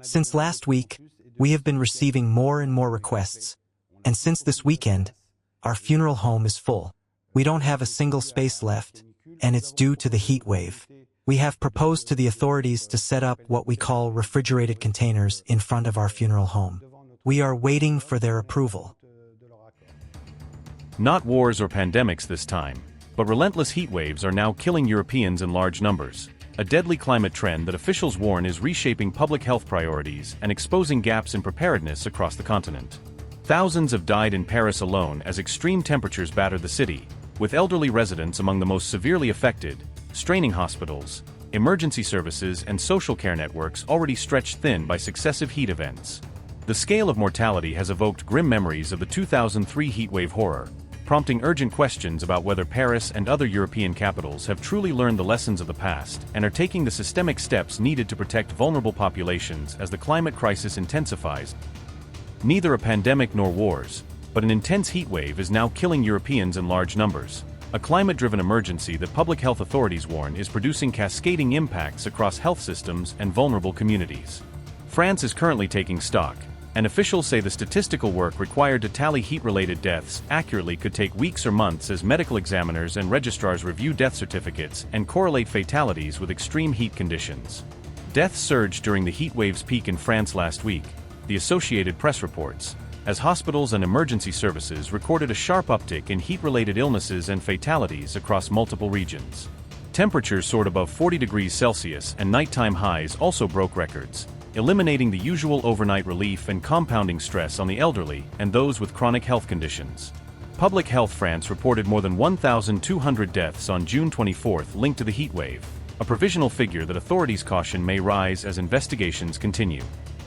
Since last week, we have been receiving more and more requests, and since this weekend, our funeral home is full. We don't have a single space left, and it's due to the heat wave. We have proposed to the authorities to set up what we call refrigerated containers in front of our funeral home. We are waiting for their approval. Not wars or pandemics this time, but relentless heat waves are now killing Europeans in large numbers. A deadly climate trend that officials warn is reshaping public health priorities and exposing gaps in preparedness across the continent. Thousands have died in Paris alone as extreme temperatures battered the city, with elderly residents among the most severely affected, straining hospitals, emergency services and social care networks already stretched thin by successive heat events. The scale of mortality has evoked grim memories of the 2003 heatwave horror, prompting urgent questions about whether Paris and other European capitals have truly learned the lessons of the past and are taking the systemic steps needed to protect vulnerable populations as the climate crisis intensifies. Neither a pandemic nor wars, but an intense heat wave is now killing Europeans in large numbers. A climate-driven emergency that public health authorities warn is producing cascading impacts across health systems and vulnerable communities. France is currently taking stock, and officials say the statistical work required to tally heat-related deaths accurately could take weeks or months as medical examiners and registrars review death certificates and correlate fatalities with extreme heat conditions. Deaths surged during the heat wave's peak in France last week, the Associated Press reports, as hospitals and emergency services recorded a sharp uptick in heat-related illnesses and fatalities across multiple regions. Temperatures soared above 40 degrees Celsius and nighttime highs also broke records, eliminating the usual overnight relief and compounding stress on the elderly and those with chronic health conditions. Public Health France reported more than 1,200 deaths on June 24 linked to the heatwave, a provisional figure that authorities caution may rise as investigations continue.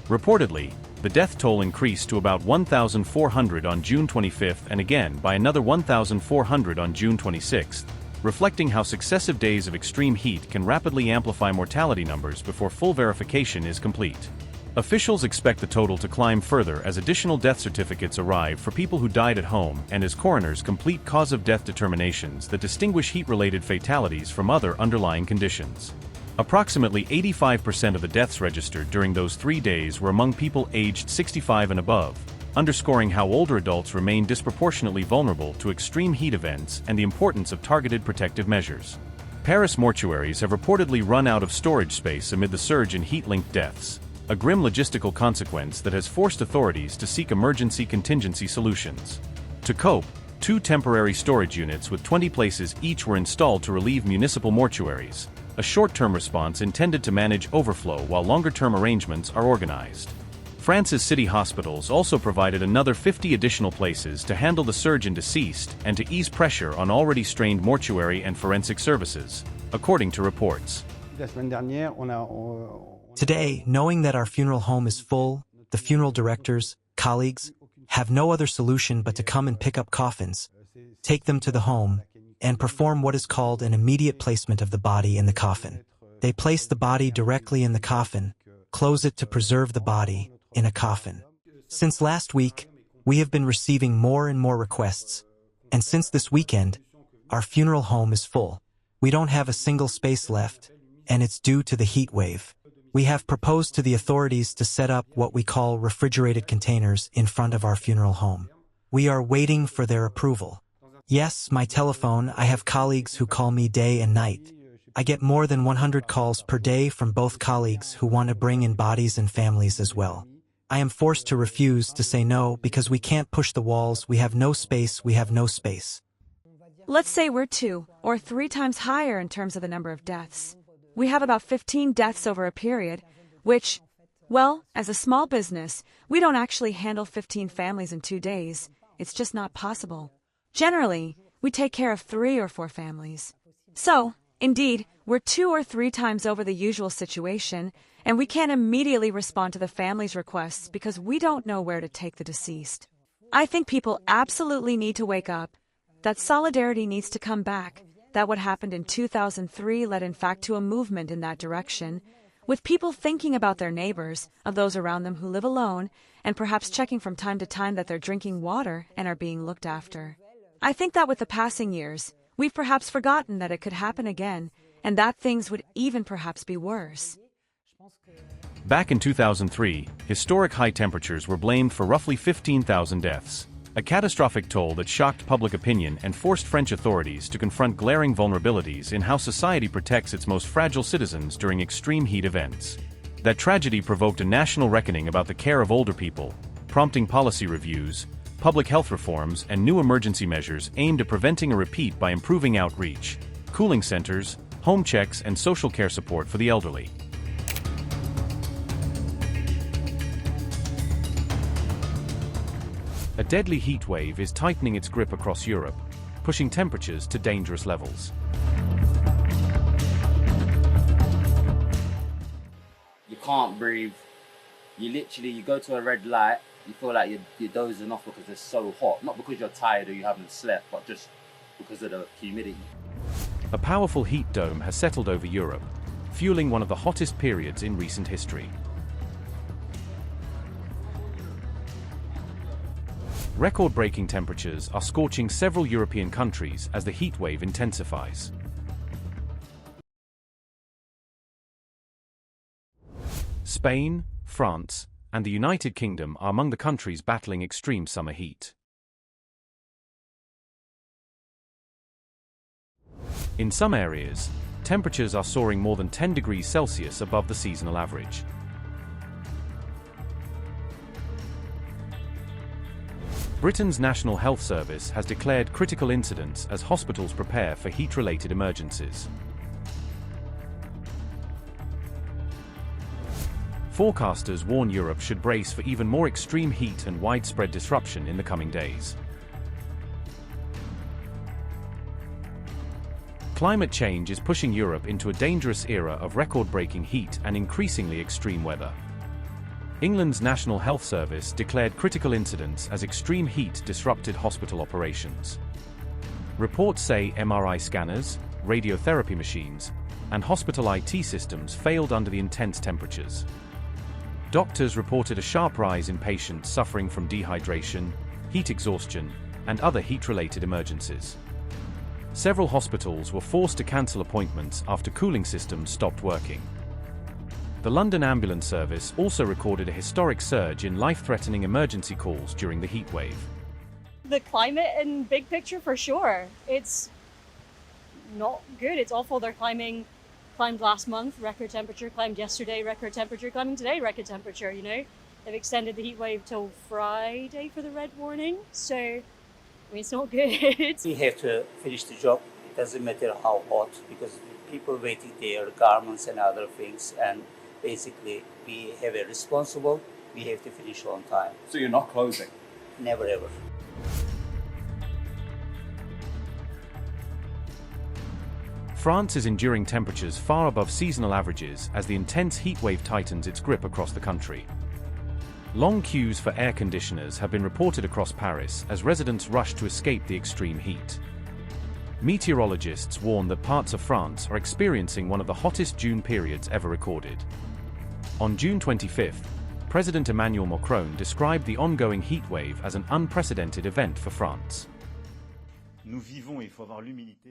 Reportedly, the death toll increased to about 1,400 on June 25 and again by another 1,400 on June 26, reflecting how successive days of extreme heat can rapidly amplify mortality numbers before full verification is complete. Officials expect the total to climb further as additional death certificates arrive for people who died at home and as coroners complete cause-of-death determinations that distinguish heat-related fatalities from other underlying conditions. Approximately 85% of the deaths registered during those 3 days were among people aged 65 and above, underscoring how older adults remain disproportionately vulnerable to extreme heat events and the importance of targeted protective measures. Paris mortuaries have reportedly run out of storage space amid the surge in heat-linked deaths, a grim logistical consequence that has forced authorities to seek emergency contingency solutions. To cope, 2 temporary storage units with 20 places each were installed to relieve municipal mortuaries, a short-term response intended to manage overflow while longer-term arrangements are organized. France's city hospitals also provided another 50 additional places to handle the surge in deceased and to ease pressure on already strained mortuary and forensic services, according to reports. Today, knowing that our funeral home is full, the funeral directors, colleagues, have no other solution but to come and pick up coffins, take them to the home, and perform what is called an immediate placement of the body in the coffin. They place the body directly in the coffin, close it to preserve the body, in a coffin. Since last week, we have been receiving more and more requests, and since this weekend, our funeral home is full. We don't have a single space left, and it's due to the heat wave. We have proposed to the authorities to set up what we call refrigerated containers in front of our funeral home. We are waiting for their approval. Yes, my telephone, I have colleagues who call me day and night. I get more than 100 calls per day from both colleagues who want to bring in bodies and families as well. I am forced to refuse to say no because we can't push the walls, we have no space. Let's say we're 2 or 3 times higher in terms of the number of deaths. We have about 15 deaths over a period, which, well, as a small business, we don't actually handle 15 families in 2 days. It's just not possible. Generally, we take care of 3 or 4 families. So, indeed, we're 2 or 3 times over the usual situation, and we can't immediately respond to the family's requests because we don't know where to take the deceased. I think people absolutely need to wake up, that solidarity needs to come back, that what happened in 2003 led in fact to a movement in that direction, with people thinking about their neighbors, of those around them who live alone, and perhaps checking from time to time that they're drinking water and are being looked after. I think that with the passing years, we've perhaps forgotten that it could happen again, and that things would even perhaps be worse. Back in 2003, historic high temperatures were blamed for roughly 15,000 deaths, a catastrophic toll that shocked public opinion and forced French authorities to confront glaring vulnerabilities in how society protects its most fragile citizens during extreme heat events. That tragedy provoked a national reckoning about the care of older people, prompting policy reviews, public health reforms, and new emergency measures aimed at preventing a repeat by improving outreach, cooling centers, home checks, and social care support for the elderly. A deadly heat wave is tightening its grip across Europe, pushing temperatures to dangerous levels. You can't breathe. You go to a red light, you feel like you're dozing off because it's so hot. Not because you're tired or you haven't slept, but just because of the humidity. A powerful heat dome has settled over Europe, fueling one of the hottest periods in recent history. Record-breaking temperatures are scorching several European countries as the heat wave intensifies. Spain, France, and the United Kingdom are among the countries battling extreme summer heat. In some areas, temperatures are soaring more than 10 degrees Celsius above the seasonal average. Britain's National Health Service has declared critical incidents as hospitals prepare for heat-related emergencies. Forecasters warn Europe should brace for even more extreme heat and widespread disruption in the coming days. Climate change is pushing Europe into a dangerous era of record-breaking heat and increasingly extreme weather. England's National Health Service declared critical incidents as extreme heat disrupted hospital operations. Reports say MRI scanners, radiotherapy machines, and hospital IT systems failed under the intense temperatures. Doctors reported a sharp rise in patients suffering from dehydration, heat exhaustion, and other heat-related emergencies. Several hospitals were forced to cancel appointments after cooling systems stopped working. The London Ambulance Service also recorded a historic surge in life-threatening emergency calls during the heat wave. The climate in big picture, for sure, it's not good. It's awful. They're climbed last month, record temperature, climbed yesterday, record temperature, climbing today, record temperature, you know. They've extended the heat wave till Friday for the red warning, so, I mean, it's not good. We have to finish the job. It doesn't matter how hot, because people waiting their garments and other things, and basically we have a responsible, we have to finish on time. So you're not closing? Never ever. France is enduring temperatures far above seasonal averages as the intense heat wave tightens its grip across the country. Long queues for air conditioners have been reported across Paris as residents rush to escape the extreme heat. Meteorologists warn that parts of France are experiencing one of the hottest June periods ever recorded. On June 25th, President Emmanuel Macron described the ongoing heat wave as an unprecedented event for France.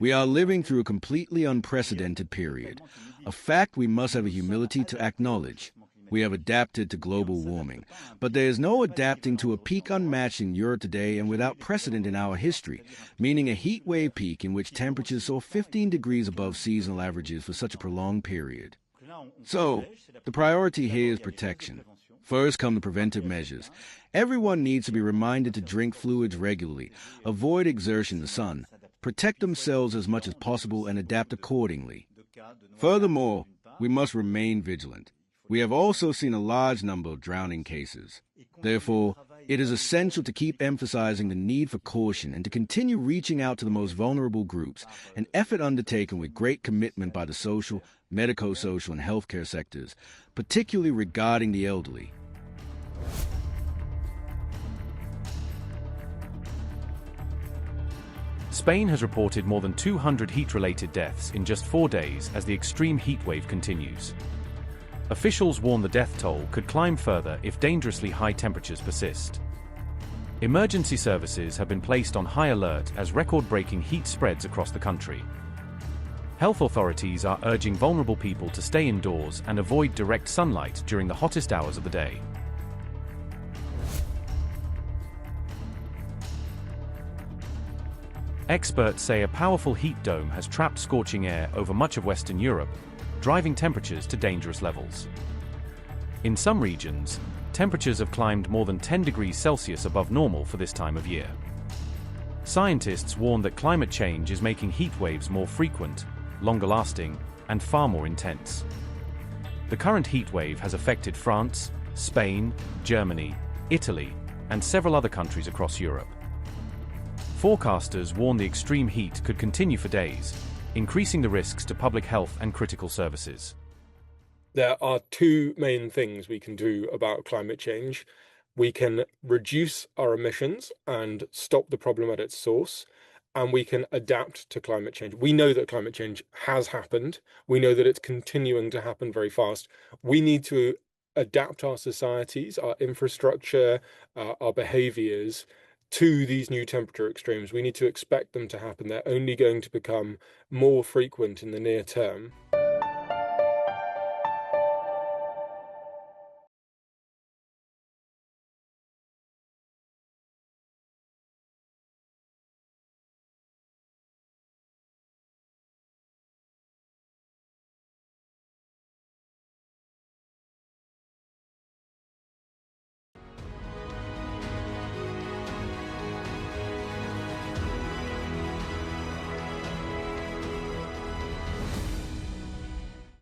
We are living through a completely unprecedented period, a fact we must have a humility to acknowledge. We have adapted to global warming, but there is no adapting to a peak unmatched in Europe today and without precedent in our history, meaning a heat wave peak in which temperatures soar 15 degrees above seasonal averages for such a prolonged period. So, the priority here is protection. First come the preventive measures. Everyone needs to be reminded to drink fluids regularly, avoid exertion in the sun, protect themselves as much as possible, and adapt accordingly. Furthermore, we must remain vigilant. We have also seen a large number of drowning cases. Therefore, it is essential to keep emphasizing the need for caution and to continue reaching out to the most vulnerable groups, an effort undertaken with great commitment by the social, medico-social, and healthcare sectors, particularly regarding the elderly. Spain has reported more than 200 heat-related deaths in just 4 days as the extreme heat wave continues. Officials warn the death toll could climb further if dangerously high temperatures persist. Emergency services have been placed on high alert as record-breaking heat spreads across the country. Health authorities are urging vulnerable people to stay indoors and avoid direct sunlight during the hottest hours of the day. Experts say a powerful heat dome has trapped scorching air over much of Western Europe, driving temperatures to dangerous levels. In some regions, temperatures have climbed more than 10 degrees Celsius above normal for this time of year. Scientists warn that climate change is making heat waves more frequent, longer lasting, and far more intense. The current heat wave has affected France, Spain, Germany, Italy, and several other countries across Europe. Forecasters warn the extreme heat could continue for days, increasing the risks to public health and critical services. There are two main things we can do about climate change. We can reduce our emissions and stop the problem at its source, and we can adapt to climate change. We know that climate change has happened. We know that it's continuing to happen very fast. We need to adapt our societies, our infrastructure, our behaviors to these new temperature extremes. We need to expect them to happen. They're only going to become more frequent in the near term.